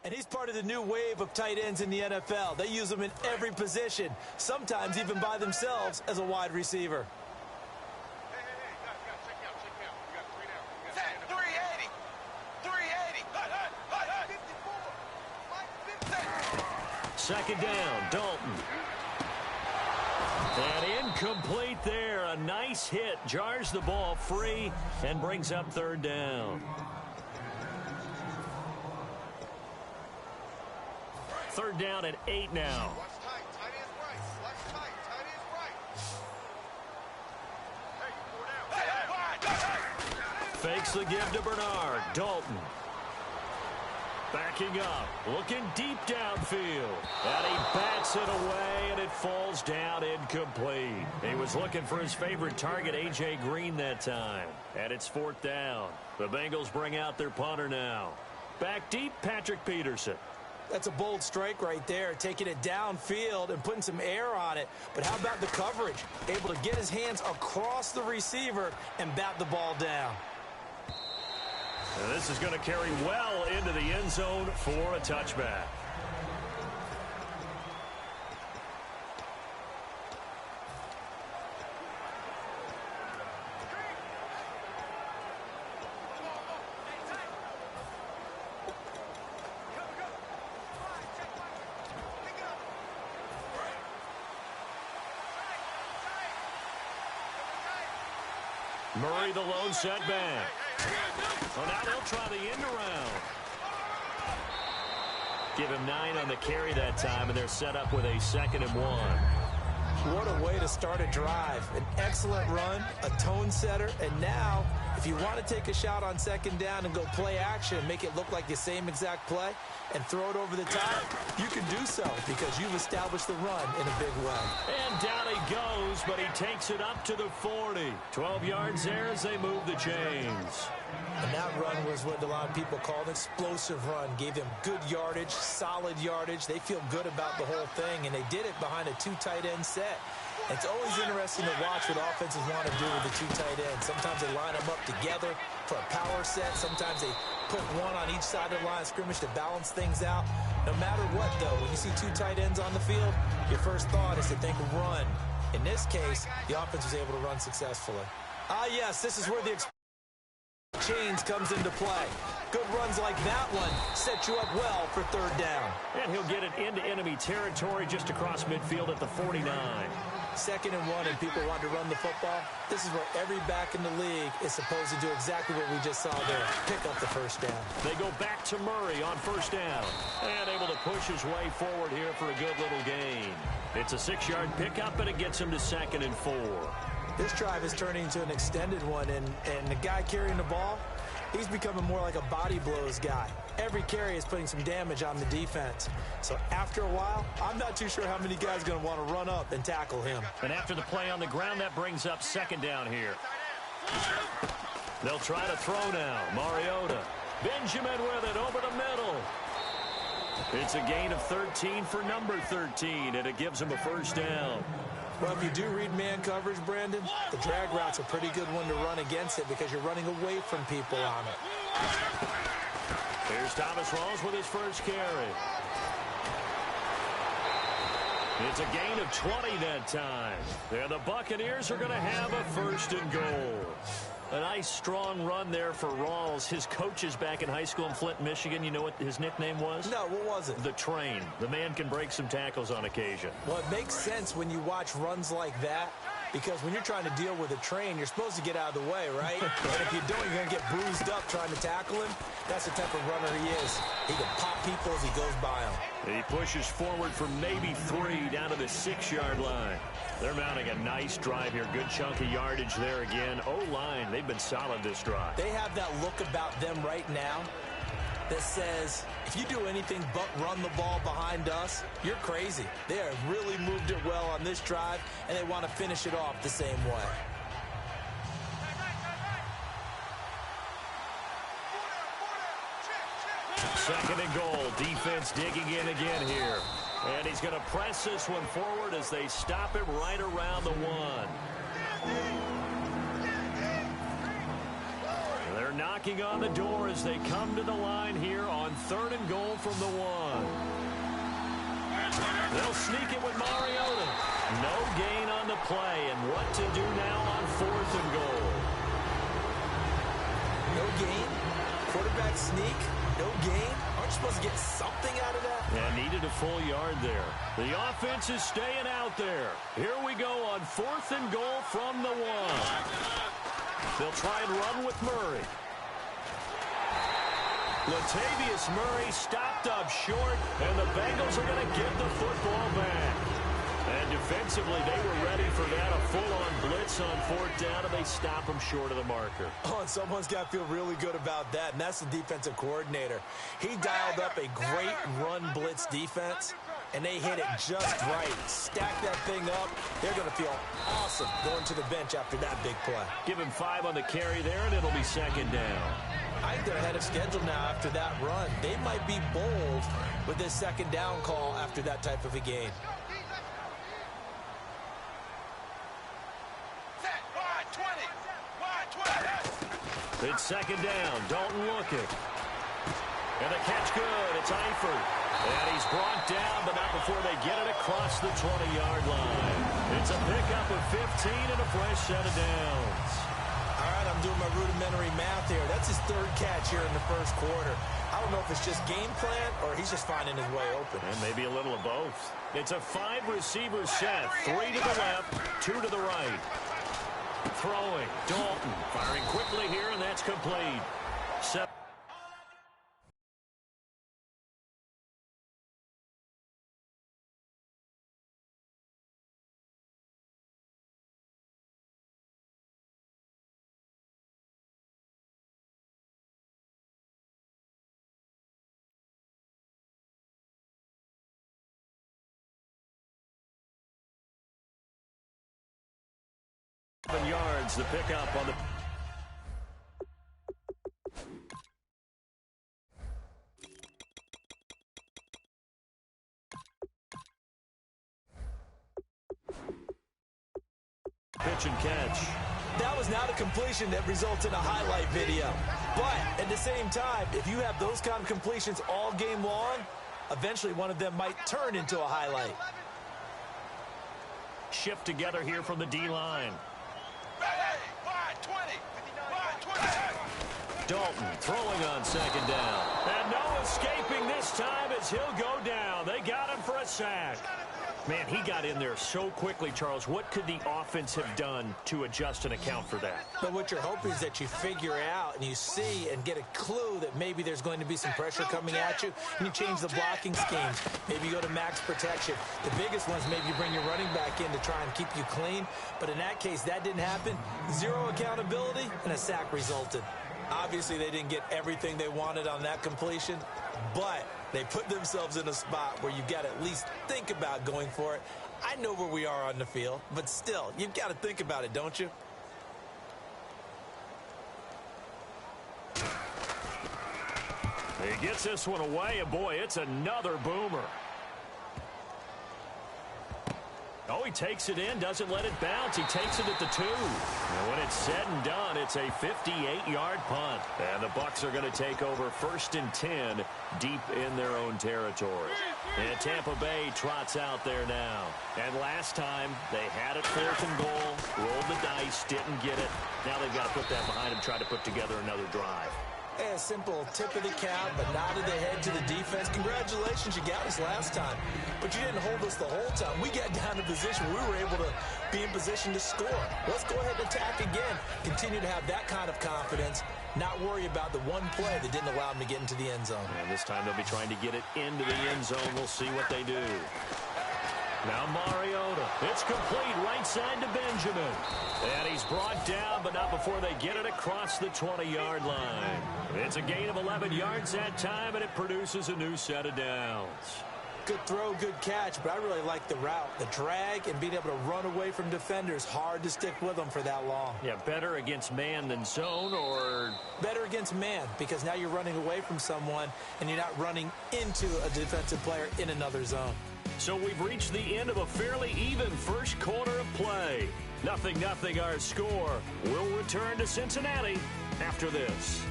And he's part of the new wave of tight ends in the NFL. They use them in every position, sometimes even by themselves as a wide receiver. Second down, Dalton. And incomplete there. A nice hit. Jars the ball free and brings up third down. Third down at 8 now. Fakes the give to Bernard. Dalton. Backing up, looking deep downfield. And he bats it away, and it falls down incomplete. He was looking for his favorite target, A.J. Green, that time. And it's fourth down. The Bengals bring out their punter now. Back deep, Patrick Peterson. That's a bold strike right there, taking it downfield and putting some air on it. But how about the coverage? Able to get his hands across the receiver and bat the ball down. And this is going to carry well into the end zone for a touchback. Murray the lone setback. Well, now they'll try the end around. Give him 9 on the carry that time, and they're set up with a 2nd and 1. What a way to start a drive. An excellent run, a tone setter, and now if you want to take a shot on 2nd down and go play action and make it look like the same exact play and throw it over the top, you can do so because you've established the run in a big way. And down he goes, but he takes it up to the 40. 12 yards there as they move the chains. And that run was what a lot of people call an explosive run. Gave them good yardage, solid yardage. They feel good about the whole thing, and they did it behind a 2 tight end set. It's always interesting to watch what offenses want to do with the 2 tight ends. Sometimes they line them up together for a power set. Sometimes they put one on each side of the line of scrimmage to balance things out. No matter what, though, when you see 2 tight ends on the field, your first thought is to think run. In this case, the offense was able to run successfully. Yes, this is where the chains comes into play. Good runs like that one set you up well for 3rd down. And he'll get it into enemy territory just across midfield at the 49. 2nd and 1, and people want to run the football. This is where every back in the league is supposed to do exactly what we just saw there. Pick up the 1st down. They go back to Murray on 1st down. And able to push his way forward here for a good little gain. It's a 6-yard pickup, and it gets him to 2nd and 4. This drive is turning into an extended one, and the guy carrying the ball, he's becoming more like a body blows guy. Every carry is putting some damage on the defense. So after a while, I'm not too sure how many guys are going to want to run up and tackle him. And after the play on the ground, that brings up 2nd down here. They'll try to throw now. Mariota. Benjamin with it over the middle. It's a gain of 13 for number 13, and it gives him a 1st down. Well, if you do read man coverage, Brandon, the drag route's a pretty good one to run against it because you're running away from people on it. Here's Thomas Rawls with his first carry. It's a gain of 20 that time. And the Buccaneers are going to have a 1st and goal. A nice, strong run there for Rawls. His coaches back in high school in Flint, Michigan, you know what his nickname was? No, what was it? The Train. The man can break some tackles on occasion. Well, it makes sense when you watch runs like that, because when you're trying to deal with a train, you're supposed to get out of the way, right? And if you don't, you're going to get bruised up trying to tackle him. That's the type of runner he is. He can pop people as he goes by them. He pushes forward from maybe 3 down to the 6-yard line. They're mounting a nice drive here. Good chunk of yardage there again. O-line, they've been solid this drive. They have that look about them right now that says, if you do anything but run the ball behind us, you're crazy. They have really moved it well on this drive, and they want to finish it off the same way. Second and goal. Defense digging in again here. And he's going to press this one forward as they stop him right around the 1. They're They're knocking on the door as they come to the line here on 3rd and goal from the 1. They'll sneak it with Mariota. No gain on the play, and what to do now on 4th and goal. No gain? Quarterback sneak? No gain? Aren't you supposed to get something out of that? Yeah, needed a full yard there. The offense is staying out there. Here we go on 4th and goal from the 1. They'll try and run with Murray. Latavius Murray stopped up short, and the Bengals are going to get the football back. And defensively, they were ready for that, a full-on blitz on 4th down, and they stop them short of the marker. Oh, and someone's got to feel really good about that, and that's the defensive coordinator. He dialed up a great run blitz defense, and they hit it just right. Stack that thing up. They're going to feel awesome going to the bench after that big play. Give him 5 on the carry there, and it'll be 2nd down. I think they're ahead of schedule now after that run. They might be bold with this 2nd down call after that type of a game. It's 2nd down. Dalton looking. And the catch good. It's Eifert. And he's brought down, but not before they get it across the 20-yard line. It's a pickup of 15 and a fresh set of downs. All right, I'm doing my rudimentary math here. That's his 3rd catch here in the 1st quarter. I don't know if it's just game plan or he's just finding his way open. And maybe a little of both. It's a 5-receiver set. 3 to the left, 2 to the right. Throwing. Dalton firing quickly here, and that's complete. 7 yards, the pickup on the... Pitch and catch. That was not a completion that results in a highlight video. But at the same time, if you have those kind of completions all game long, eventually one of them might turn into a highlight. Shift together here from the D-line. Dalton throwing on 2nd down. And no escaping this time as he'll go down. They got him for a sack. Man, he got in there so quickly, Charles. What could the offense have done to adjust and account for that? But what you're hoping is that you figure out and you see and get a clue that maybe there's going to be some pressure coming at you, and you change the blocking schemes. Maybe you go to max protection. The biggest ones, maybe you bring your running back in to try and keep you clean. But in that case, that didn't happen. 0 accountability, and a sack resulted. Obviously, they didn't get everything they wanted on that completion, but they put themselves in a spot where you've got to at least think about going for it. I know where we are on the field, but still, you've got to think about it, don't you? He gets this one away, and boy, it's another boomer. Oh, he takes it in, doesn't let it bounce. He takes it at the 2. And when it's said and done, it's a 58-yard punt. And the Bucs are going to take over 1st and 10 deep in their own territory. And Tampa Bay trots out there now. And last time, they had it 4th and goal, rolled the dice, didn't get it. Now they've got to put that behind them, try to put together another drive. A simple tip of the cap, but nod of the head to the defense. Congratulations, you got us last time. But you didn't hold us the whole time. We got down to position where we were able to be in position to score. Let's go ahead and attack again. Continue to have that kind of confidence. Not worry about the one play that didn't allow them to get into the end zone. And this time they'll be trying to get it into the end zone. We'll see what they do. Now Mariota. It's complete right side to Benjamin. And he's brought down, but not before they get it across the 20-yard line. It's a gain of 11 yards that time, and it produces a new set of downs. Good throw, good catch, but I really like the route. The drag and being able to run away from defenders. Hard to stick with them for that long. Yeah, better against man than zone, or... Better against man, because now you're running away from someone, and you're not running into a defensive player in another zone. So we've reached the end of a fairly even first quarter of play. 0-0 our score. We'll return to Cincinnati after this.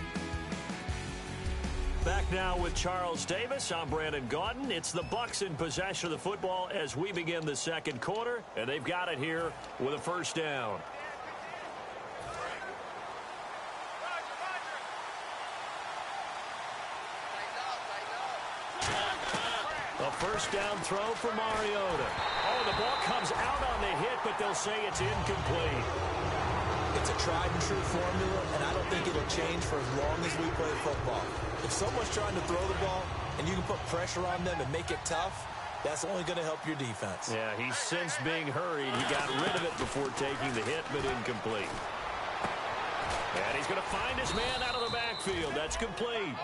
Back now with Charles Davis. I'm Brandon Gaudin. It's the Bucs in possession of the football as we begin the second quarter, and they've got it here with a first down. A first down throw for Mariota. Oh, the ball comes out on the hit, but they'll say it's incomplete. It's a tried-and-true formula, and I don't think it'll change for as long as we play football. If someone's trying to throw the ball and you can put pressure on them and make it tough, that's only going to help your defense. Yeah, he's since being hurried. He got rid of it before taking the hit, but incomplete. And he's going to find his man out of the backfield. That's complete.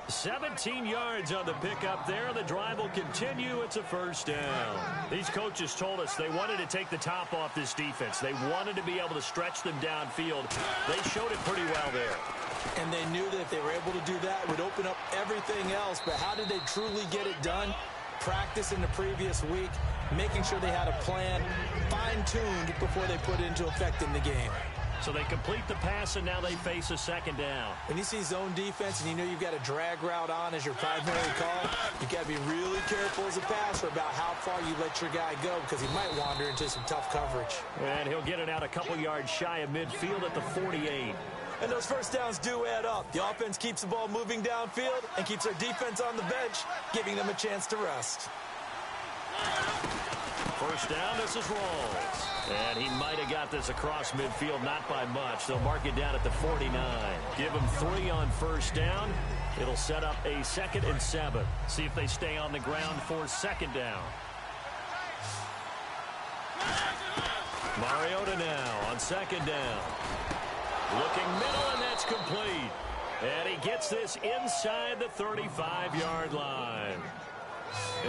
17 yards on the pickup there. The drive will continue. It's a first down. These coaches told us they wanted to take the top off this defense. They wanted to be able to stretch them downfield. They showed it pretty well there. And they knew that if they were able to do that, it would open up everything else. But how did they truly get it done? Practice in the previous week, making sure they had a plan, fine-tuned before they put it into effect in the game. So they complete the pass, and now they face a second down. When you see zone defense and you know you've got a drag route on as your primary call, you've got to be really careful as a passer about how far you let your guy go because he might wander into some tough coverage. And he'll get it out a couple yards shy of midfield at the 48. And those first downs do add up. The offense keeps the ball moving downfield and keeps their defense on the bench, giving them a chance to rest. First down, this is Rawls. And he might have got this across midfield, not by much. They'll mark it down at the 49. Give him 3 on first down. It'll set up a 2nd and 7. See if they stay on the ground for second down. Mariota now on second down. Looking middle, and that's complete. And he gets this inside the 35-yard line.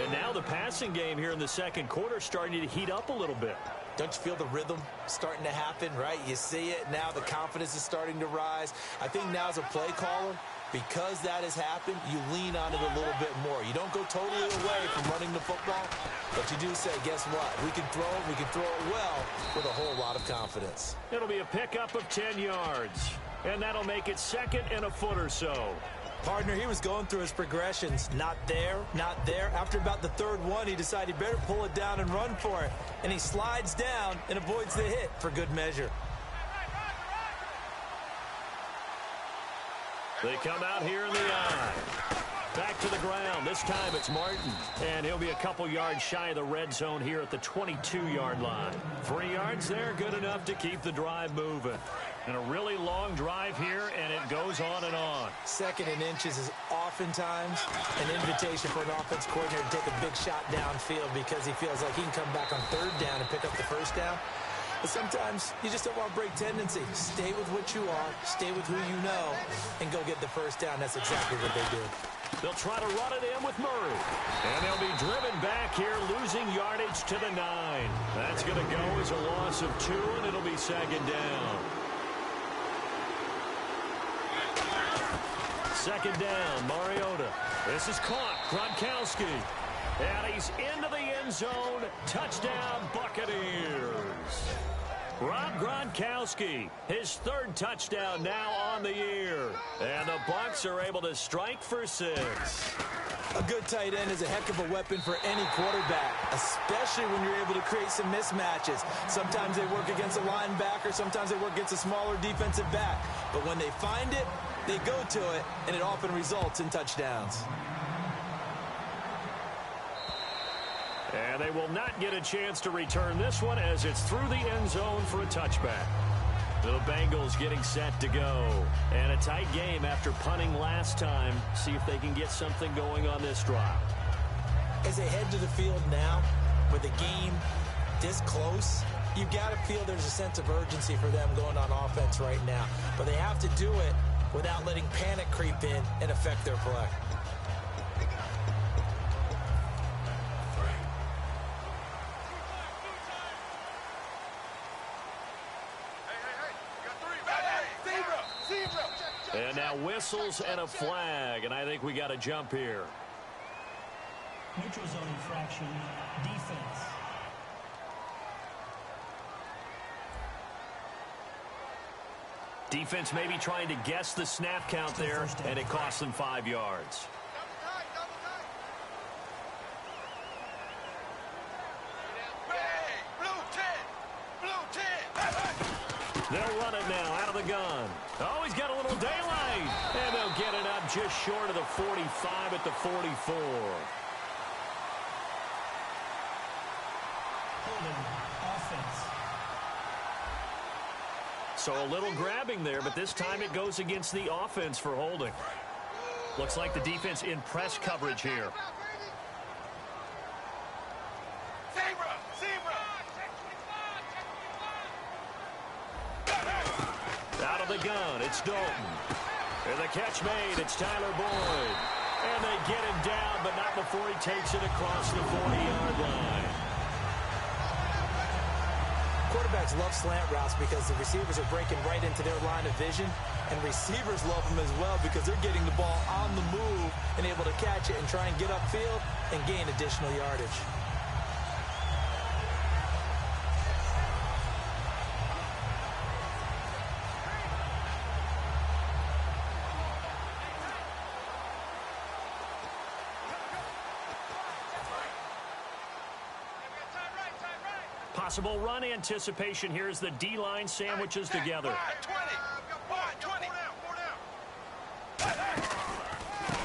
And now the passing game here in the second quarter starting to heat up a little bit. Don't you feel the rhythm starting to happen, right? You see it now. The confidence is starting to rise. I think now as a play caller, because that has happened, you lean on it a little bit more. You don't go totally away from running the football, but you do say, guess what? We can throw it. We can throw it well with a whole lot of confidence. It'll be a pickup of 10 yards, and that'll make it 2nd and a foot or so. Partner, he was going through his progressions. Not there, not there. After about the 3rd one, he decided he better pull it down and run for it. And he slides down and avoids the hit for good measure. They come out here in the eye. Back to the ground. This time it's Martin. And he'll be a couple yards shy of the red zone here at the 22-yard line. 3 yards there, good enough to keep the drive moving. And a really long drive here, and it goes on and on. 2nd and inches is oftentimes an invitation for an offense coordinator to take a big shot downfield because he feels like he can come back on 3rd down and pick up the first down. But sometimes you just don't want to break tendency. Stay with what you are, stay with who you know, and go get the first down. That's exactly what they do. They'll try to run it in with Murray. And they'll be driven back here, losing yardage to the 9. That's going to go as a loss of 2, and it'll be second down. Second down, Mariota. This is caught, Gronkowski. And he's into the end zone. Touchdown, Buccaneers. Rob Gronkowski, his 3rd touchdown now on the year. And the Bucs are able to strike for 6. A good tight end is a heck of a weapon for any quarterback, especially when you're able to create some mismatches. Sometimes they work against a linebacker, sometimes they work against a smaller defensive back. But when they find it, they go to it, and it often results in touchdowns. And they will not get a chance to return this one as it's through the end zone for a touchback. The Bengals getting set to go. And a tight game after punting last time. See if they can get something going on this drive. As they head to the field now, with the game this close, you've got to feel there's a sense of urgency for them going on offense right now. But they have to do it without letting panic creep in and affect their play. And now whistles and a flag, and I think we got a jump here. Neutral zone infraction, defense. Defense maybe trying to guess the snap count there, and it costs them 5 yards. They'll run it now out of the gun. Oh, he's got a little daylight. And they'll get it up just short of the 45 at the 44. Holding, offense. So a little grabbing there, but this time it goes against the offense for holding. Looks like the defense in press coverage here. Out of the gun, it's Dalton. And the catch made, it's Tyler Boyd. And they get him down, but not before he takes it across the 40-yard line. Quarterbacks love slant routes because the receivers are breaking right into their line of vision, and receivers love them as well because they're getting the ball on the move and able to catch it and try and get upfield and gain additional yardage. Possible run anticipation here as the D-line sandwiches together.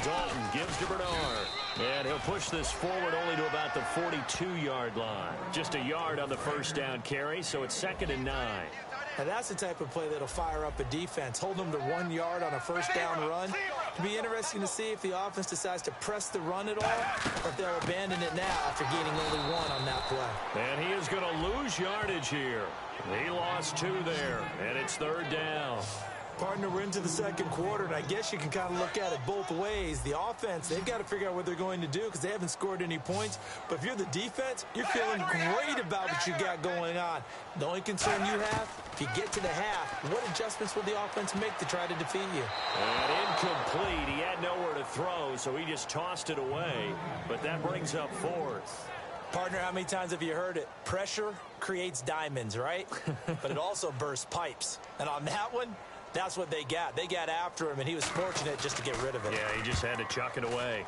Dalton gives to Bernard. And he'll push this forward only to about the 42-yard line. Just a yard on the first down carry, so it's 2nd and 9. Now that's the type of play that'll fire up a defense. Hold them to 1 yard on a first down run. It'll be interesting to see if the offense decides to press the run at all or if they'll abandon it now after gaining only 1 on that play. And he is going to lose yardage here. He lost 2 there, and it's 3rd down. Partner, we're into the second quarter, and I guess you can kind of look at it both ways. The offense, they've got to figure out what they're going to do because they haven't scored any points. But if you're the defense, you're feeling great about what you got going on. The only concern you have, if you get to the half, what adjustments will the offense make to try to defeat you? And incomplete. He had nowhere to throw, so he just tossed it away. But that brings up 4th. Partner, how many times have you heard it? Pressure creates diamonds, right? But it also bursts pipes. And on that one, that's what they got. They got after him, and he was fortunate just to get rid of it. Yeah, he just had to chuck it away.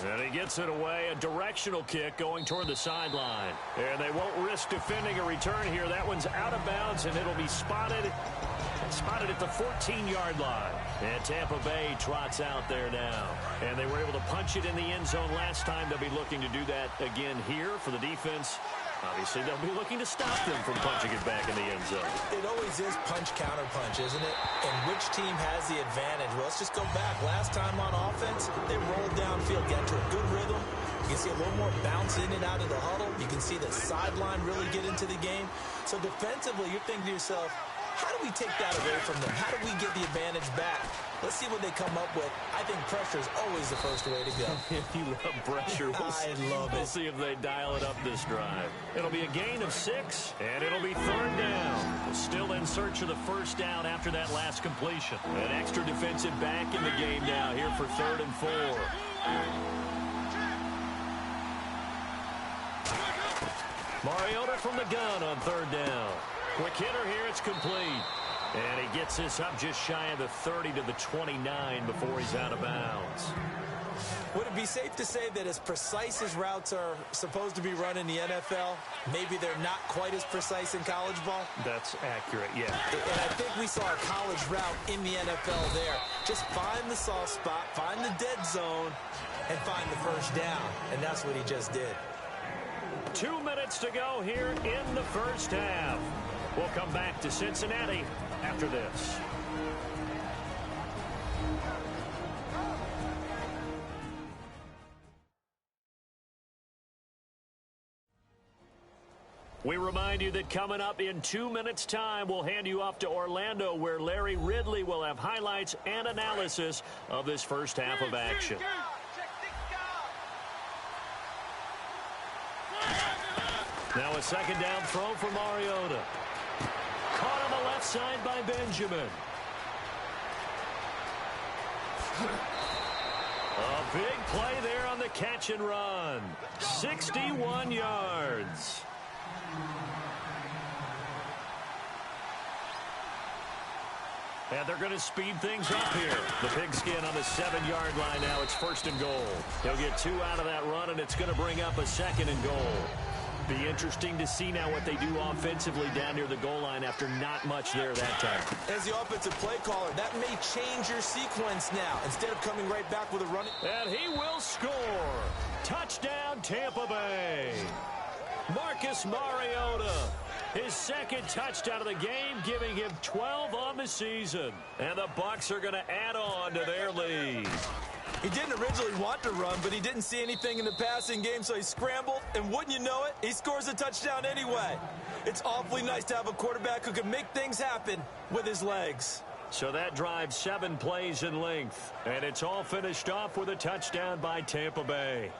And he gets it away. A directional kick going toward the sideline. And they won't risk defending a return here. That one's out of bounds, and it'll be spotted at the 14-yard line. And Tampa Bay trots out there now. And they were able to punch it in the end zone last time. They'll be looking to do that again here for the defense. Obviously, they'll be looking to stop them from punching it back in the end zone. It always is punch-counter-punch, isn't it? And which team has the advantage? Well, let's just go back. Last time on offense, they rolled downfield, got to a good rhythm. You can see a little more bounce in and out of the huddle. You can see the sideline really get into the game. So defensively, you're thinking to yourself, how do we take that away from them? How do we get the advantage back? Let's see what they come up with. I think pressure is always the first way to go. You love pressure. I love it. We'll see if they dial it up this drive. It'll be a gain of 6, and it'll be 3rd down. Still in search of the first down after that last completion. An extra defensive back in the game now here for 3rd and 4. Mariota from the gun on 3rd down. Quick hitter here, it's complete. And he gets this up just shy of the 30 to the 29 before he's out of bounds. Would it be safe to say that as precise as routes are supposed to be run in the NFL, maybe they're not quite as precise in college ball? That's accurate, yeah. And I think we saw a college route in the NFL there. Just find the soft spot, find the dead zone, and find the first down. And that's what he just did. 2 minutes to go here in the first half. We'll come back to Cincinnati after this. We remind you that coming up in 2 minutes' time, we'll hand you off to Orlando, where Larry Ridley will have highlights and analysis of this first half of action. Now a second down throw for Mariota. Caught on the left side by Benjamin. A big play there on the catch and run. 61 yards. And they're going to speed things up here. The pigskin on the 7-yard line now. It's 1st and goal. He'll get 2 out of that run, and it's going to bring up a 2nd and goal. Be interesting to see now what they do offensively down near the goal line after not much there that time. As the offensive play caller, that may change your sequence now. Instead of coming right back with a run. And he will score. Touchdown, Tampa Bay. Marcus Mariota. His 2nd touchdown of the game, giving him 12 on the season. And the Bucs are going to add on to their lead. He didn't originally want to run, but he didn't see anything in the passing game, so he scrambled. And wouldn't you know it, he scores a touchdown anyway. It's awfully nice to have a quarterback who can make things happen with his legs. So that drives 7 plays in length. And it's all finished off with a touchdown by Tampa Bay.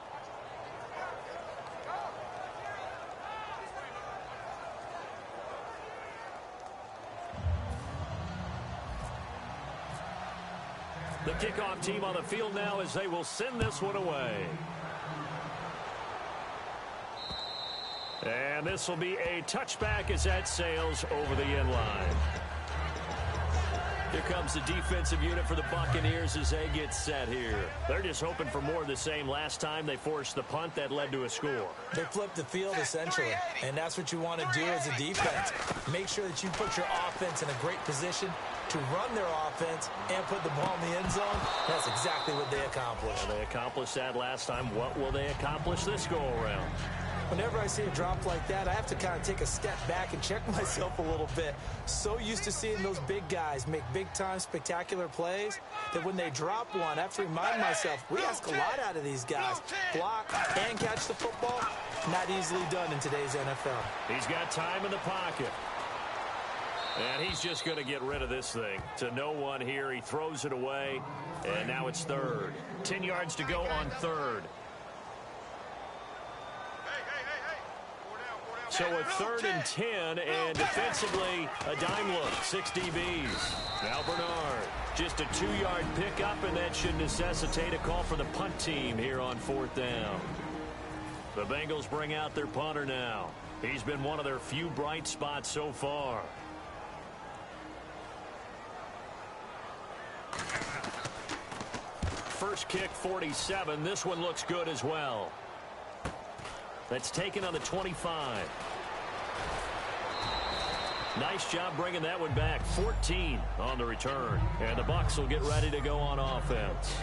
The kickoff team on the field now as they will send this one away. And this will be a touchback as that sails over the end line. Here comes the defensive unit for the Buccaneers as they get set here. They're just hoping for more of the same. Last time they forced the punt that led to a score. They flipped the field essentially, and that's what you want to do as a defense. Make sure that you put your offense in a great position to run their offense and put the ball in the end zone. That's exactly what they accomplished. Well, they accomplished that last time. What will they accomplish this go-around? Whenever I see a drop like that, I have to kind of take a step back and check myself a little bit. So used to seeing those big guys make big-time spectacular plays that when they drop one, I have to remind myself, we ask a lot out of these guys. Block and catch the football, not easily done in today's NFL. He's got time in the pocket. And he's just going to get rid of this thing. To no one here. He throws it away. And now it's 3rd. 10 yards to go on 3rd. So a 3rd and 10, and defensively, a dime look, 6 DBs. Now Bernard, just a 2-yard pickup, and that should necessitate a call for the punt team here on 4th down. The Bengals bring out their punter now. He's been one of their few bright spots so far. First kick, 47. This one looks good as well. That's taken on the 25. Nice job bringing that one back. 14 on the return. And the Bucs will get ready to go on offense.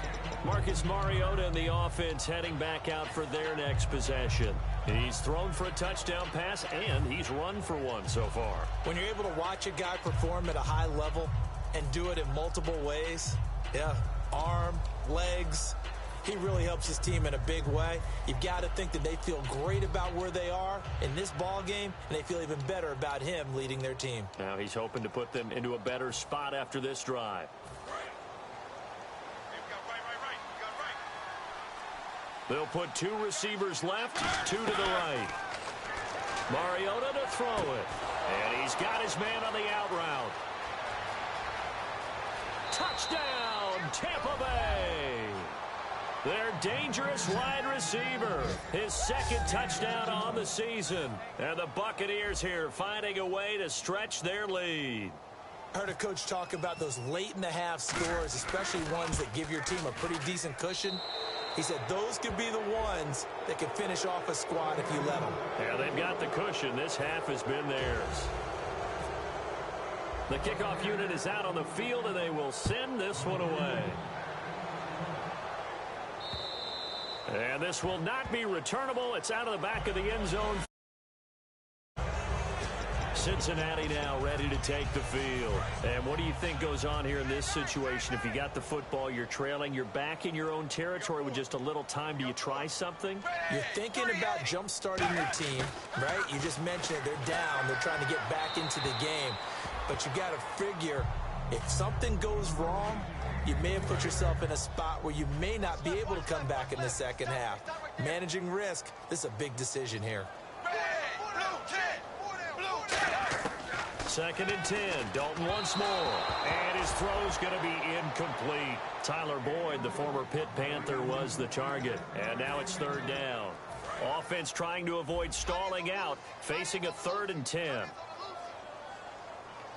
Marcus Mariota and the offense heading back out for their next possession. He's thrown for a touchdown pass, and he's run for one so far. When you're able to watch a guy perform at a high level and do it in multiple ways, arm, legs, he really helps his team in a big way. You've got to think that they feel great about where they are in this ball game, and they feel even better about him leading their team. Now he's hoping to put them into a better spot after this drive. They'll put 2 receivers left, 2 to the right. Mariota to throw it. And he's got his man on the out route. Touchdown, Tampa Bay. Their dangerous wide receiver. His 2nd touchdown on the season. And the Buccaneers here finding a way to stretch their lead. I heard a coach talk about those late-in-the-half scores, especially ones that give your team a pretty decent cushion. He said those could be the ones that can finish off a squad if you let them. Yeah, they've got the cushion. This half has been theirs. The kickoff unit is out on the field, and they will send this one away. And this will not be returnable. It's out of the back of the end zone. Cincinnati now ready to take the field. And what do you think goes on here in this situation? If you got the football, you're trailing, you're back in your own territory with just a little time. Do you try something? You're thinking about jump-starting your team, right? You just mentioned it. They're down. They're trying to get back into the game. But you got to figure if something goes wrong, you may have put yourself in a spot where you may not be able to come back in the second half. Managing risk, this is a big decision here. 2nd and 10. Dalton once more. And his throw's going to be incomplete. Tyler Boyd, the former Pitt Panther, was the target. And now it's 3rd down. Offense trying to avoid stalling out, facing a 3rd and 10.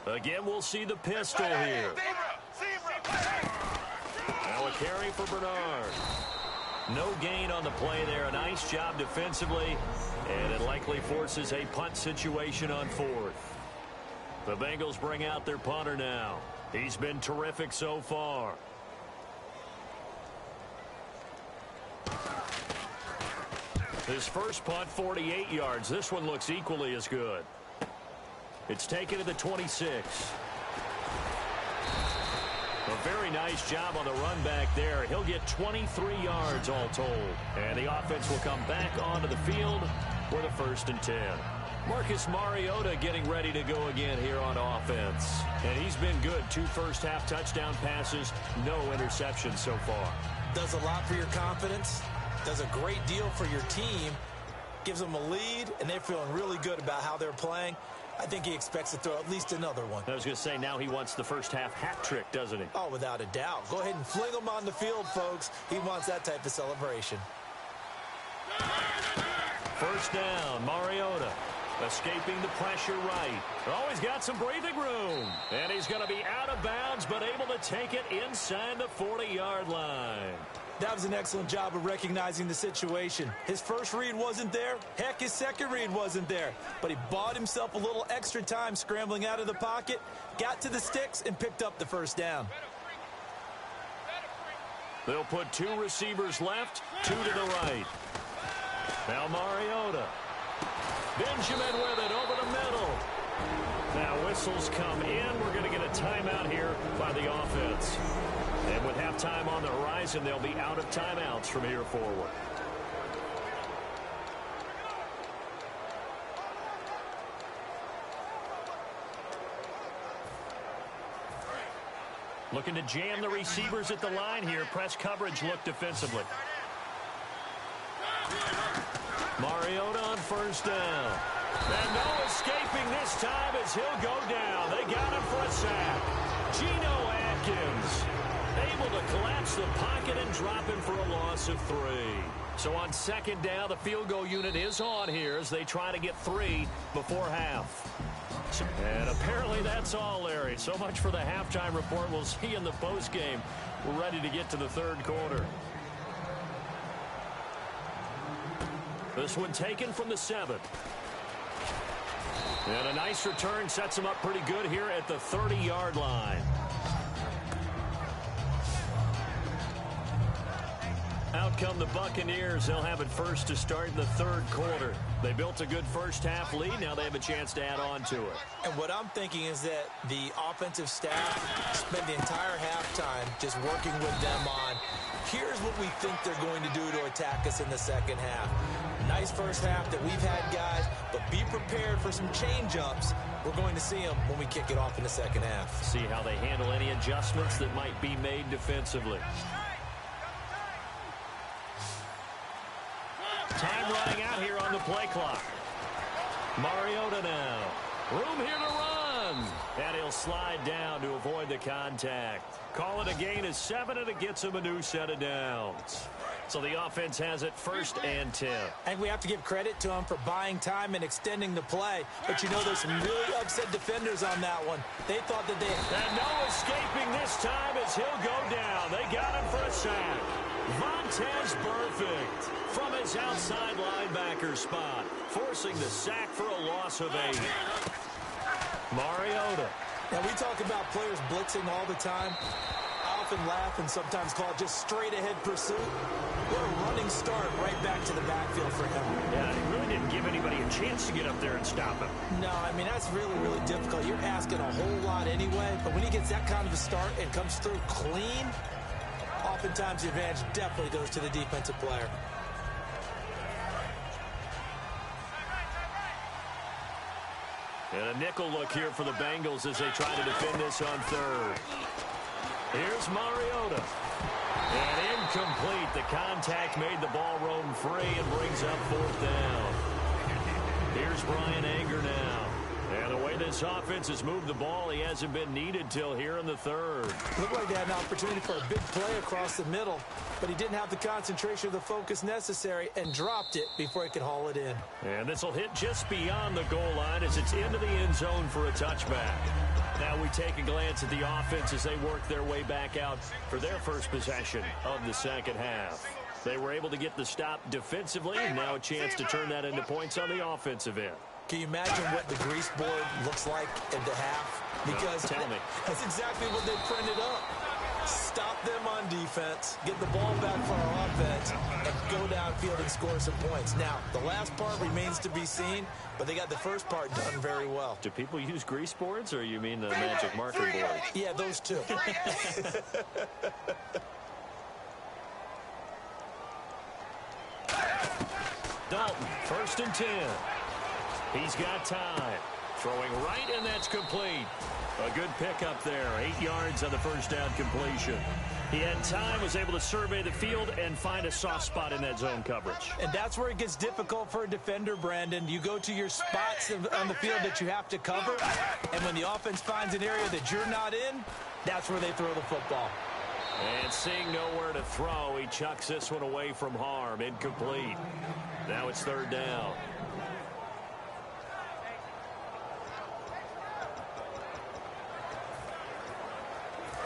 Again, we'll see the pistol here. Now a carry for Bernard. No gain on the play there. A nice job defensively. And it likely forces a punt situation on 4th. The Bengals bring out their punter now. He's been terrific so far. His first punt, 48 yards. This one looks equally as good. It's taken to the 26. A very nice job on the run back there. He'll get 23 yards all told. And the offense will come back onto the field for the 1st and 10. Marcus Mariota getting ready to go again here on offense. And he's been good. 2 first-half touchdown passes, no interceptions so far. Does a lot for your confidence. Does a great deal for your team. Gives them a lead, and they're feeling really good about how they're playing. I think he expects to throw at least another one. I was going to say, now he wants the first-half hat trick, doesn't he? Oh, without a doubt. Go ahead and fling him on the field, folks. He wants that type of celebration. 1st down, Mariota. Escaping the pressure right. Oh, he's got some breathing room. And he's going to be out of bounds, but able to take it inside the 40-yard line. That was an excellent job of recognizing the situation. His first read wasn't there. Heck, his second read wasn't there. But he bought himself a little extra time scrambling out of the pocket, got to the sticks, and picked up the 1st down. They'll put 2 receivers left, 2 to the right. Now Mariota. Benjamin with it over the middle. Now whistles come in. We're going to get a timeout here by the offense. And with halftime on the horizon, they'll be out of timeouts from here forward. Looking to jam the receivers at the line here. Press coverage look defensively. Mariota on 1st down. And no escaping this time as he'll go down. They got him for a sack. Geno Atkins able to collapse the pocket and drop him for a loss of 3. So on 2nd down, the field goal unit is on here as they try to get 3 before half. And apparently that's all, Larry. So much for the halftime report. We'll see you in the postgame. We're ready to get to the 3rd quarter. This one taken from the 7. And a nice return sets him up pretty good here at the 30-yard line. Out come the Buccaneers. They'll have it first to start in the 3rd quarter. They built a good first-half lead. Now they have a chance to add on to it. And what I'm thinking is that the offensive staff spent the entire halftime just working with them on, here's what we think they're going to do to attack us in the 2nd half. Nice first half that we've had, guys, but be prepared for some change-ups. We're going to see them when we kick it off in the 2nd half. See how they handle any adjustments that might be made defensively. Time running out here on the play clock. Mariota now. Room here to run. And he'll slide down to avoid the contact. Call it a gain of 7, and it gets him a new set of downs. So the offense has it 1st and 10. And we have to give credit to him for buying time and extending the play. But you know there's some really upset defenders on that one. They thought that they... And no escaping this time as he'll go down. They got him for a sack. Vontaze Burfict from his outside linebacker spot, forcing the sack for a loss of 8. Mariota. Now, we talk about players blitzing all the time. I often laugh and sometimes call it just straight-ahead pursuit. What a running start right back to the backfield for him. Yeah, he really didn't give anybody a chance to get up there and stop him. No, I mean, that's really, really difficult. You're asking a whole lot anyway, but when he gets that kind of a start and comes through clean, oftentimes the advantage definitely goes to the defensive player. And a nickel look here for the Bengals as they try to defend this on 3rd. Here's Mariota. And incomplete. The contact made the ball roam free and brings up 4th down. Here's Brian Anger now. And the way this offense has moved the ball, he hasn't been needed till here in the third. Looked like they had an opportunity for a big play across the middle, but he didn't have the concentration or the focus necessary and dropped it before he could haul it in. And this will hit just beyond the goal line as it's into the end zone for a touchback. Now we take a glance at the offense as they work their way back out for their first possession of the second half. They were able to get the stop defensively, and now a chance to turn that into points on the offensive end. Can you imagine what the grease board looks like at the half? Because tell me. That's exactly what they printed up. Stop them on defense, get the ball back for our offense, and go downfield and score some points. Now, the last part remains to be seen, but they got the first part done very well. Do people use grease boards, or you mean the magic marker board? Yeah, those two. Dalton, 1st and 10. He's got time. Throwing right, and that's complete. A good pickup there. 8 yards on the first down completion. He had time, was able to survey the field and find a soft spot in that zone coverage. And that's where it gets difficult for a defender, Brandon. You go to your spots on the field that you have to cover, and when the offense finds an area that you're not in, that's where they throw the football. And seeing nowhere to throw, he chucks this one away from harm. Incomplete. Now it's 3rd down.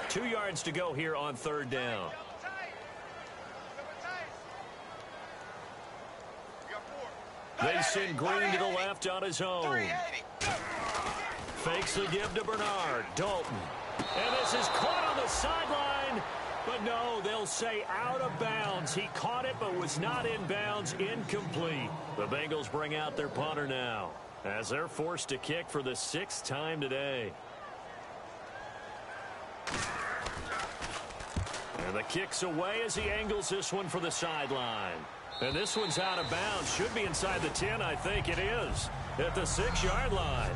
Two yards to go here on 3rd down. They send Green to the left on his own. Fakes the give to Bernard. Dalton. And this is caught on the sideline. But no, they'll say out of bounds. He caught it but was not in bounds. Incomplete. The Bengals bring out their punter now as they're forced to kick for the 6th time today. And the kick's away as he angles this one for the sideline. And this one's out of bounds. Should be inside the 10, I think it is. At the 6-yard line.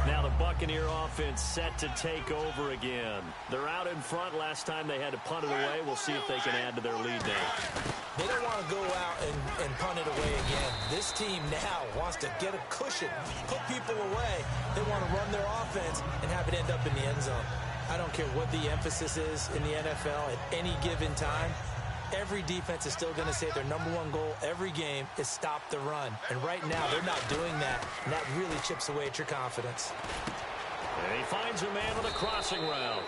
Now the Buccaneer offense set to take over again. They're out in front. Last time they had to punt it away. We'll see if they can add to their lead now. They don't want to go out and punt it away again. This team now wants to get a cushion, put people away. They want to run their offense and have it end up in the end zone. I don't care what the emphasis is in the NFL at any given time. Every defense is still going to say their #1 goal every game is stop the run. And right now, they're not doing that, and that really chips away at your confidence. And he finds a man on the crossing route.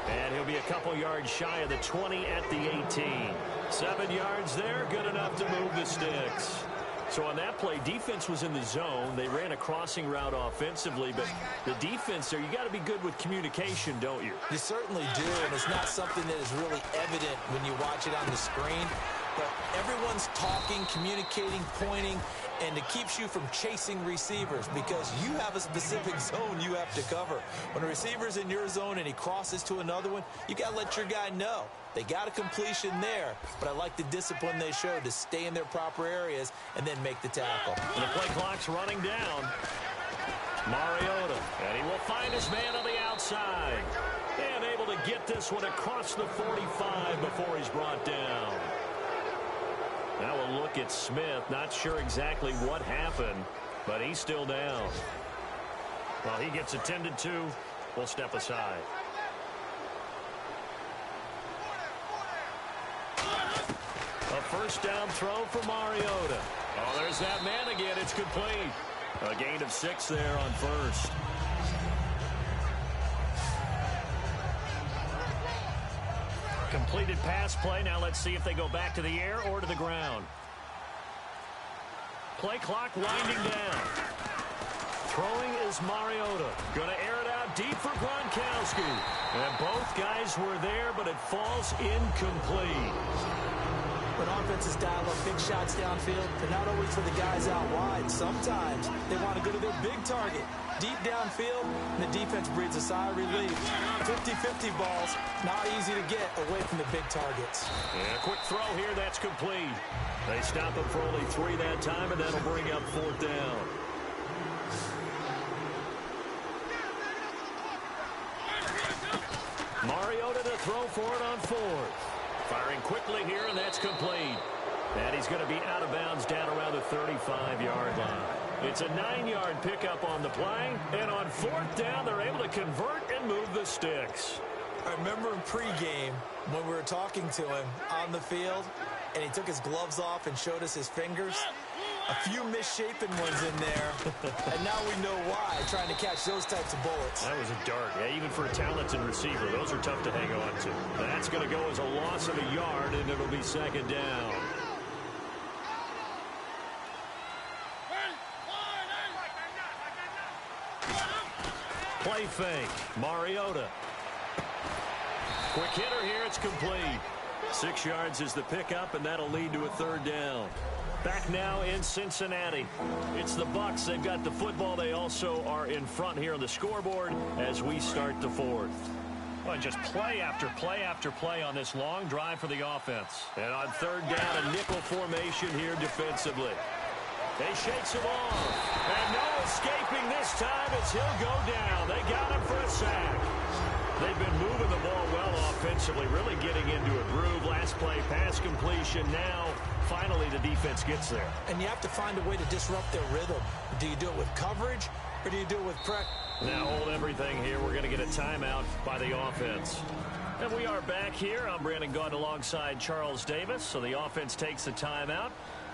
And he'll be a couple yards shy of the 20 at the 18. 7 yards there, good enough to move the sticks. So on that play, defense was in the zone. They ran a crossing route offensively, but the defense there, you got to be good with communication, don't you? You certainly do, and it's not something that is really evident when you watch it on the screen. But everyone's talking, communicating, pointing, and it keeps you from chasing receivers because you have a specific zone you have to cover. When a receiver's in your zone and he crosses to another one, you got to let your guy know. They got a completion there, but I like the discipline they showed to stay in their proper areas and then make the tackle. And the play clock's running down. Mariota, and he will find his man on the outside. And able to get this one across the 45 before he's brought down. Now we'll look at Smith. Not sure exactly what happened, but he's still down. While he gets attended to, we'll step aside. A first down throw for Mariota. Oh, there's that man again. It's complete. A gain of 6 there on first. Completed pass play. Now let's see if they go back to the air or to the ground. Play clock winding down. Throwing is Mariota. Going to air it out deep for Gronkowski. And both guys were there, but it falls incomplete. When offenses dial up big shots downfield, they're not always for the guys out wide. Sometimes they want to go to their big target. Deep downfield, and the defense breathes a sigh of relief. 50-50 balls, not easy to get away from the big targets. And a quick throw here, that's complete. They stop him for only 3 that time, and that'll bring up 4th down. Mariota to throw for it on 4th. Firing quickly here, and that's complete. And he's going to be out of bounds down around the 35-yard line. It's a 9-yard pickup on the play, and on 4th down, they're able to convert and move the sticks. I remember in pregame when we were talking to him on the field, and he took his gloves off and showed us his fingers. A few misshapen ones in there, and now we know why, trying to catch those types of bullets. That was a dart. Yeah, even for a talented receiver, those are tough to hang on to. That's going to go as a loss of a yard, and it'll be 2nd down. Play fake. Mariota. Quick hitter here. It's complete. 6 yards is the pickup, and that'll lead to a 3rd down. Back now in Cincinnati. It's the Bucs. They've got the football. They also are in front here on the scoreboard as we start the 4th. Well, just play after play after play on this long drive for the offense. And on 3rd down, a nickel formation here defensively. They shakes him off. And no escaping this time as he'll go down. They got him for a sack. They've been moving the ball well offensively, really getting into a groove. Last play, pass completion. Now, finally, the defense gets there. And you have to find a way to disrupt their rhythm. Do you do it with coverage, or do you do it with pressure? Now, hold everything here. We're going to get a timeout by the offense. And we are back here. I'm Brandon Gaudin alongside Charles Davis. So the offense takes the timeout.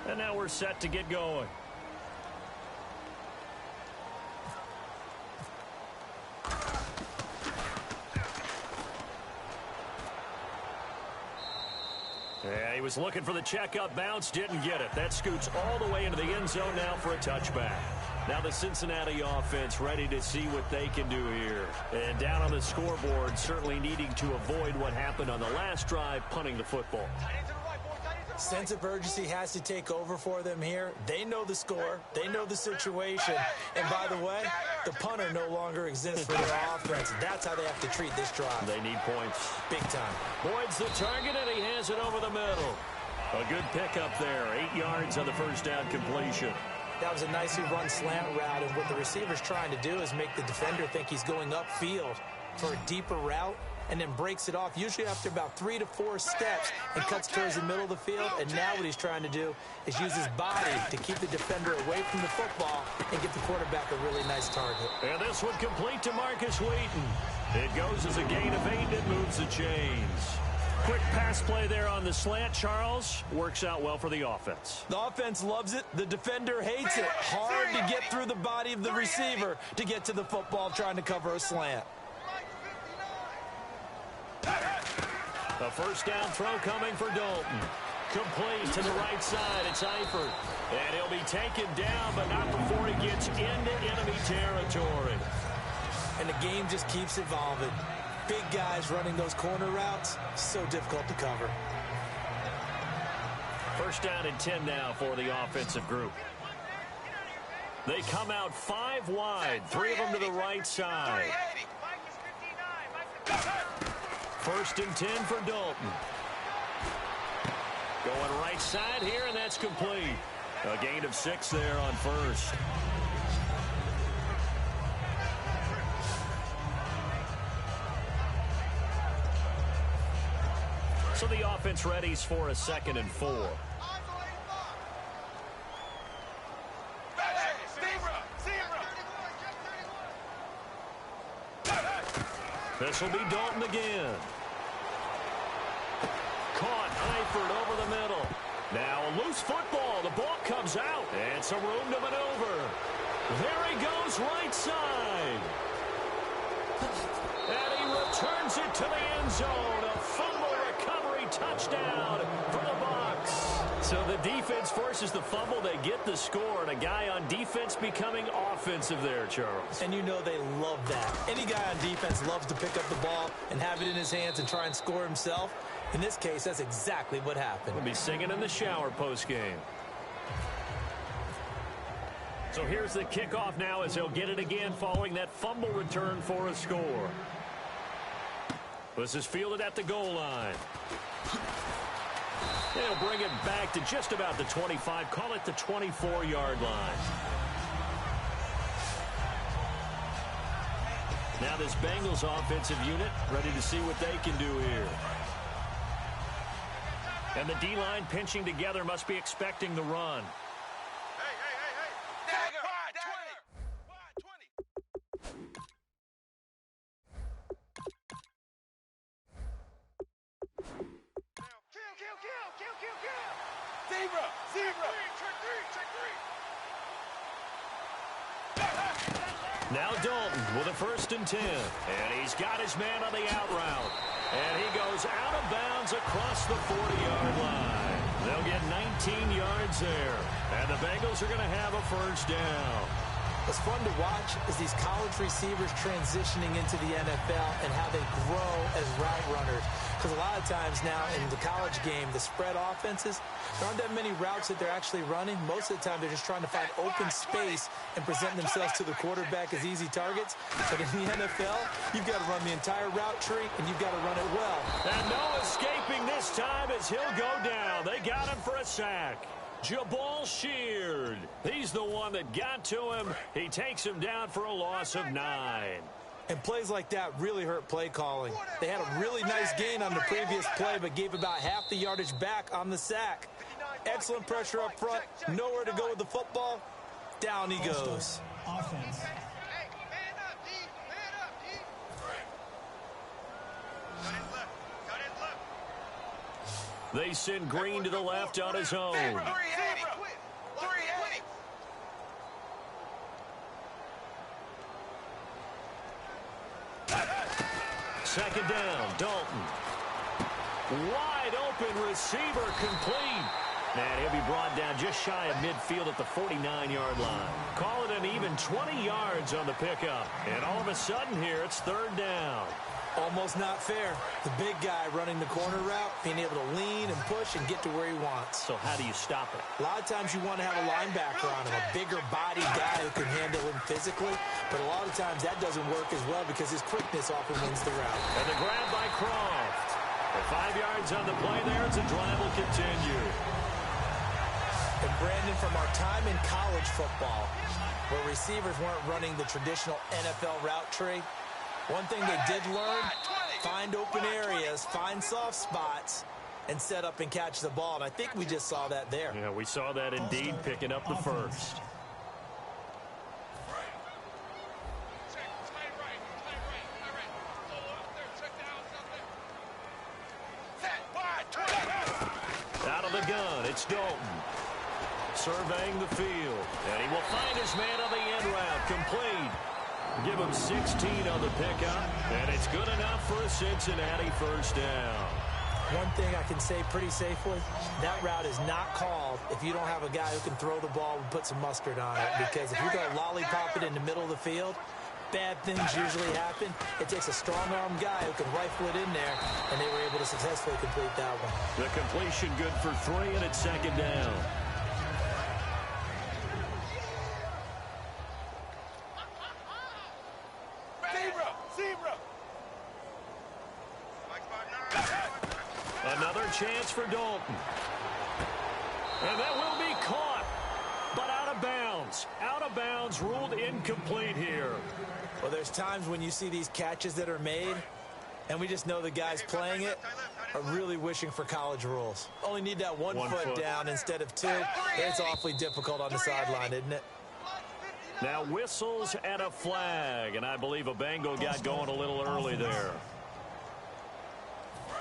And now we're set to get going. Yeah, he was looking for the checkup bounce, didn't get it. That scoots all the way into the end zone now for a touchback. Now the Cincinnati offense ready to see what they can do here. And down on the scoreboard, certainly needing to avoid what happened on the last drive, punting the football. Sense of urgency has to take over for them here. They know the score. They know the situation. And by the way, the punter no longer exists for their offense. That's how they have to treat this drive. They need points. Big time. Boyd's the target, and he has it over the middle. A good pickup there. 8 yards on the 1st down completion. That was a nicely run slant route, and what the receiver's trying to do is make the defender think he's going upfield for a deeper route, and then breaks it off, usually after about 3 to 4 steps, and cuts towards the middle of the field. And now what he's trying to do is use his body to keep the defender away from the football and get the quarterback a really nice target. And this one complete to Marcus Wheaton. It goes as a gain of 8, and it moves the chains. Quick pass play there on the slant, Charles. Works out well for the offense. The offense loves it. The defender hates it. Hard to get through the body of the receiver to get to the football trying to cover a slant. A 1st down throw coming for Dalton. Complete to the right side. It's Eifert. And he'll be taken down, but not before he gets into enemy territory. And the game just keeps evolving. Big guys running those corner routes, so difficult to cover. 1st down and 10 now for the offensive group. They come out 5 wide, 3 of them to the right side. 1st and 10 for Dalton. Going right side here, and that's complete. A gain of 6 there on 1st. So the offense readies for a 2nd and 4. This will be Dalton again. Caught Eifert over the middle. Now a loose football. The ball comes out. And some room to maneuver. There he goes right side. And he returns it to the end zone. A fumble recovery touchdown for the Bucs. So the defense forces the fumble. They get the score. And a guy on defense becoming offensive there, Charles. And you know they love that. Any guy on defense loves to pick up the ball and have it in his hands and try and score himself. In this case, that's exactly what happened. We'll be singing in the shower post-game. So here's the kickoff now as he'll get it again following that fumble return for a score. This is fielded at the goal line. They'll bring it back to just about the 25. Call it the 24-yard line. Now this Bengals offensive unit ready to see what they can do here. And the D-line pinching together must be expecting the run. Dagger! Wide 20! Kill! Zebra! Check three! Now Dalton with a 1st and 10. And he's got his man on the out route. And he goes out of bounds across the 40-yard line. They'll get 19 yards there. And the Bengals are going to have a 1st down. What's fun to watch is these college receivers transitioning into the NFL and how they grow as route runners. Because a lot of times now in the college game, the spread offenses, there aren't that many routes that they're actually running. Most of the time, they're just trying to find open space and present themselves to the quarterback as easy targets. But in the NFL, you've got to run the entire route tree, and you've got to run it well. And no escaping this time as he'll go down. They got him for a sack. Jabal Sheard. He's the one that got to him. He takes him down for a loss of 9. And plays like that really hurt play calling. They had a really nice gain on the previous play, but gave about half the yardage back on the sack. Excellent pressure up front. Nowhere to go with the football. Down he goes. Offense. They send Green to the left on his own. 380! 2nd down, Dalton. Wide open receiver complete. And he'll be brought down just shy of midfield at the 49-yard line. Call it an even 20 yards on the pickup. And all of a sudden here, it's 3rd down. Almost not fair. The big guy running the corner route, being able to lean and push and get to where he wants. So how do you stop it? A lot of times you want to have a linebacker on him, a bigger body guy who can handle him physically. But a lot of times that doesn't work as well because his quickness often wins the route. And the grab by Croft. The 5 yards on the play there as the drive will continue. And Brandon, from our time in college football, where receivers weren't running the traditional NFL route tree, one thing they did learn, find open areas, find soft spots, and set up and catch the ball. And I think we just saw that there. Yeah, we saw that indeed, picking up the 1st. Out of the gun, it's Dalton. Surveying the field. And he will find his man on the end route. Complete. Give him 16 on the pickup. And it's good enough for a Cincinnati 1st down. One thing I can say pretty safely, that route is not called if you don't have a guy who can throw the ball and put some mustard on it. Because if you're going to lollipop it in the middle of the field, bad things usually happen. It takes a strong-arm guy who can rifle it in there, and they were able to successfully complete that one. The completion good for 3, and it's 2nd down. Zebra! Another chance for Dalton. And that will be caught, but out of bounds. Out of bounds, ruled incomplete here. Well, there's times when you see these catches that are made, and we just know the guys playing it are really wishing for college rules. Only need that one foot down instead of 2. It's awfully difficult on the sideline, isn't it? Now whistles and a flag, and I believe a Bengal got going a little early there.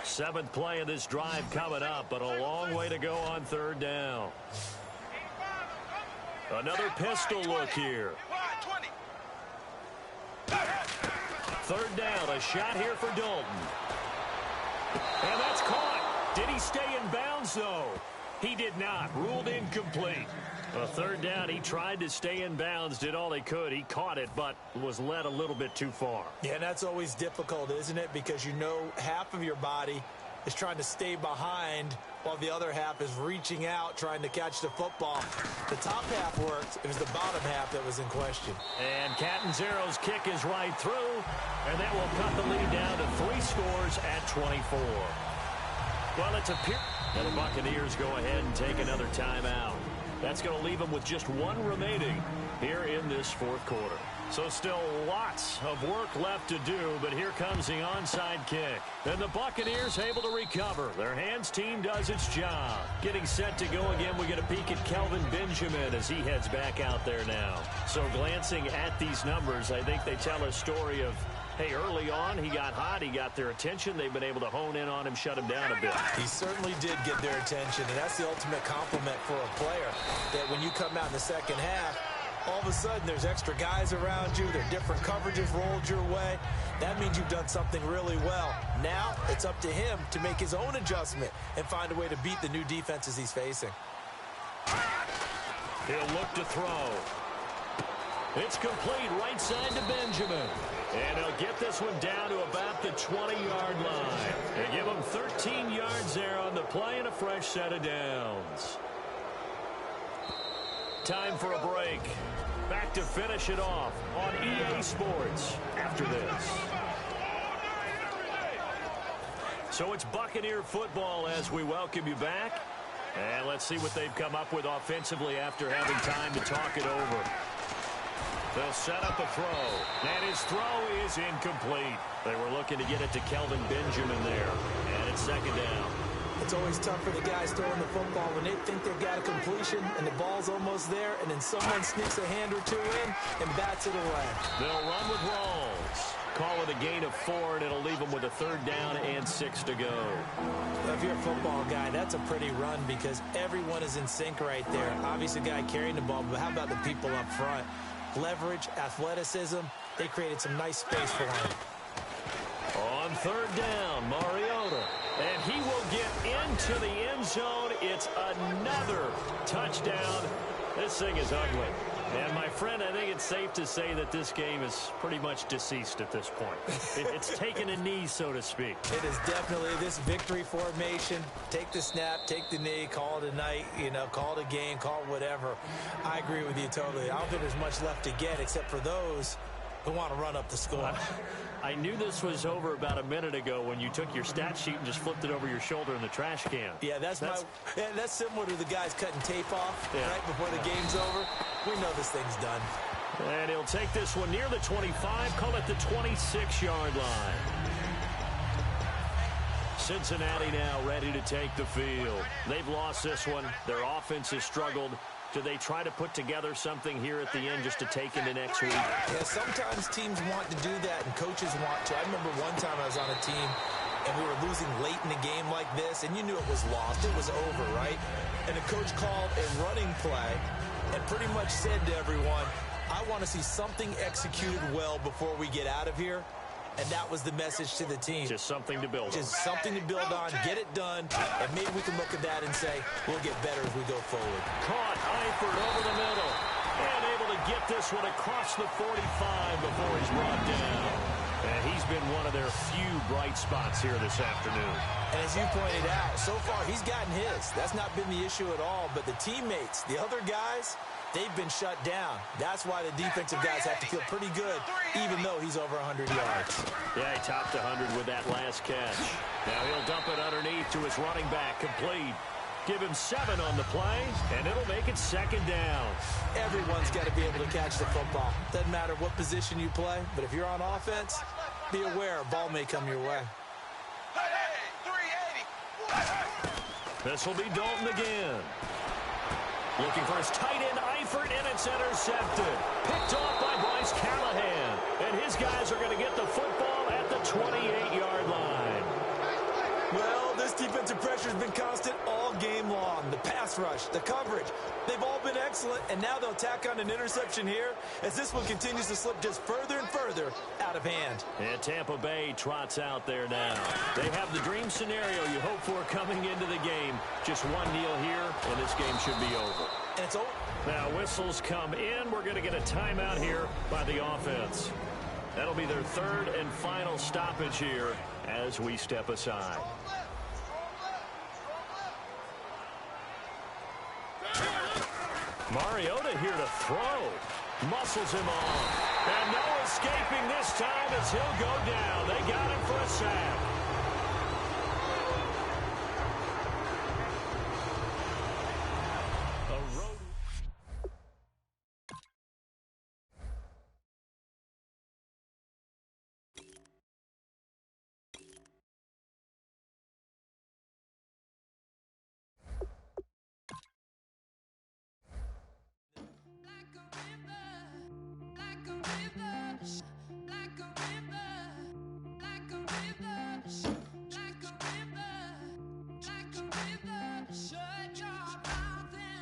7th play of this drive coming up, but a long way to go on 3rd down. Another pistol look here. 3rd down, a shot here for Dalton. And that's caught. Did he stay in bounds, though? He did not. Ruled incomplete. A 3rd down, he tried to stay in bounds, did all he could. He caught it, but was led a little bit too far. Yeah, and that's always difficult, isn't it? Because you know half of your body is trying to stay behind while the other half is reaching out, trying to catch the football. The top half worked. It was the bottom half that was in question. And Catanzaro's kick is right through, and that will cut the lead down to 3 scores at 24. Well, it's a and the Buccaneers go ahead and take another timeout. That's going to leave them with just 1 remaining here in this 4th quarter. So still lots of work left to do, but here comes the onside kick. And the Buccaneers able to recover. Their hands team does its job. Getting set to go again, we get a peek at Kelvin Benjamin as he heads back out there now. So glancing at these numbers, I think they tell a story of, hey, early on, he got hot, he got their attention. They've been able to hone in on him, shut him down a bit. He certainly did get their attention, and that's the ultimate compliment for a player, that when you come out in the second half, all of a sudden there's extra guys around you, there are different coverages rolled your way. That means you've done something really well. Now it's up to him to make his own adjustment and find a way to beat the new defenses he's facing. He'll look to throw. It's complete right side to Benjamin. And he'll get this one down to about the 20-yard line. They give him 13 yards there on the play and a fresh set of downs. Time for a break. Back to finish it off on EA Sports after this. So it's Buccaneer football as we welcome you back. And let's see what they've come up with offensively after having time to talk it over. They'll set up a throw, and his throw is incomplete. They were looking to get it to Kelvin Benjamin there, and it's second down. It's always tough for the guys throwing the football when they think they've got a completion and the ball's almost there, and then someone sneaks a hand or two in and bats it away. They'll run with Rawls. Call it a gain of 4, and it'll leave them with a third down and 6 to go. Well, if you're a football guy, that's a pretty run because everyone is in sync right there. Obviously, the guy carrying the ball, but how about the people up front? Leverage, athleticism, they created some nice space for him. On third down, Mariota. And he will get into the end zone. It's another touchdown. This thing is ugly. And, my friend, I think it's safe to say that this game is pretty much deceased at this point. It's taken a knee, so to speak. It is definitely this victory formation. Take the snap, take the knee, call it a night, call it a game, call it whatever. I agree with you totally. I don't think there's much left to get except for those who want to run up the score. I knew this was over about a minute ago when you took your stat sheet and just flipped it over your shoulder in the trash can. Yeah, that's similar to the guys cutting tape off right before the game's over. We know this thing's done. And he'll take this one near the 25, call it the 26-yard line. Cincinnati now ready to take the field. They've lost this one. Their offense has struggled. Do they try to put together something here at the end just to take into next week? Yeah, sometimes teams want to do that and coaches want to. I remember one time I was on a team and we were losing late in the game like this, and you knew it was lost. It was over, right? And the coach called a running play and pretty much said to everyone, I want to see something executed well before we get out of here. And that was the message to the team. Just something to build on. Just something to build on, get it done, and maybe we can look at that and say, we'll get better as we go forward. Caught Eifert over the middle. And able to get this one across the 45 before he's brought down. And he's been one of their few bright spots here this afternoon. And as you pointed out, so far he's gotten his. That's not been the issue at all. But the teammates, the other guys, they've been shut down. That's why the defensive guys have to feel pretty good, even though he's over 100 yards. Yeah, he topped 100 with that last catch. Now he'll dump it underneath to his running back, complete. Give him 7 on the play, and it'll make it second down. Everyone's got to be able to catch the football. Doesn't matter what position you play, but if you're on offense, be aware a ball may come your way. This will be Dalton again. Looking for his tight end, Eifert, and it's intercepted. Picked off by Bryce Callahan. And his guys are going to get the football at the 28-yard line. Well, this defensive pressure has been constant all game long. The pass rush, the coverage, they've all been excellent, and now they'll tack on an interception here as this one continues to slip just further and further out of hand. And Tampa Bay trots out there now. They have the dream scenario you hope for coming into the game. Just one kneel here, and this game should be over. And it's over. Now whistles come in. We're going to get a timeout here by the offense. That'll be their third and final stoppage here as we step aside. Mariota here to throw. Muscles him off. And no escaping this time as he'll go down. They got him for a sack. Shut your mouth and